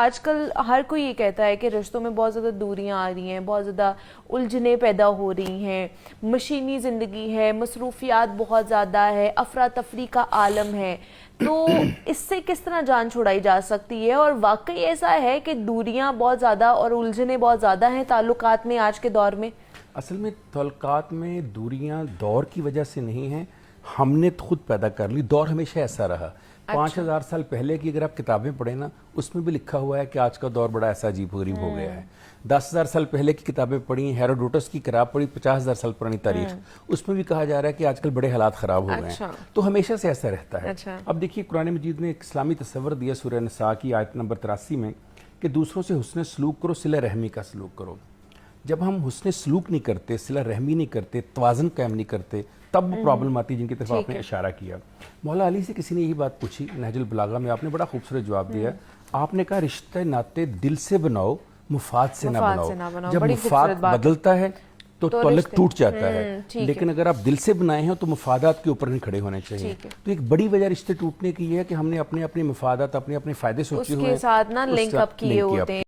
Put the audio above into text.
آج کل ہر کوئی یہ کہتا ہے کہ رشتوں میں بہت زیادہ دوریاں آ رہی ہیں، بہت زیادہ الجھنیں پیدا ہو رہی ہیں، مشینی زندگی ہے، مصروفیات بہت زیادہ ہے، افراتفری کا عالم ہے، تو اس سے کس طرح جان چھڑائی جا سکتی ہے؟ اور واقعی ایسا ہے کہ دوریاں بہت زیادہ اور الجھنیں بہت زیادہ ہیں تعلقات میں آج کے دور میں؟ اصل میں تعلقات میں دوریاں دور کی وجہ سے نہیں ہیں، ہم نے خود پیدا کر لی۔ دور ہمیشہ ایسا رہا۔ 5000 سال پہلے کی اگر آپ کتابیں پڑھیں نا، اس میں بھی لکھا ہوا ہے کہ آج کا دور بڑا ایسا عجیب و غریب ہو گیا ہے۔ 10,000 سال پہلے کی کتابیں پڑھی، ہیروڈوٹس کی کتاب پڑھی، 50,000 سال پرانی تاریخ، اس میں بھی کہا جا رہا ہے کہ آج کل بڑے حالات خراب ہو گئے ہیں۔ تو ہمیشہ سے ایسا رہتا ہے۔ اب دیکھیے قرآن مجید نے ایک اسلامی تصور دیا سورہ نساء کی آیت نمبر 83 میں کہ دوسروں سے حسن سلوک کرو، صلہ رحمی کا سلوک کرو۔ جب ہم حسن سلوک نہیں کرتے، صلہ رحمی نہیں کرتے، توازن قائم نہیں کرتے، تب وہ پرابلم آتی ہے جن کی طرف آپ نے اشارہ کیا۔ مولا علی سے کسی نے یہی بات پوچھی نہج البلاغہ میں، آپ نے بڑا خوبصورت جواب دیا۔ آپ نے کہا رشتہ ناطے دل سے بناؤ، مفاد سے نہ بناؤ۔ جب مفاد بدلتا ہے تو تعلق ٹوٹ جاتا ہے، لیکن اگر آپ دل سے بنائے ہیں تو مفادات کے اوپر نہیں کھڑے ہونے چاہیے۔ تو ایک بڑی وجہ رشتے ٹوٹنے کی یہ ہے کہ ہم نے اپنے اپنے مفادات، اپنے اپنے فائدے سوچے ہوئے اس کے ساتھ نہ لنک اپ کیے ہوتے ہیں۔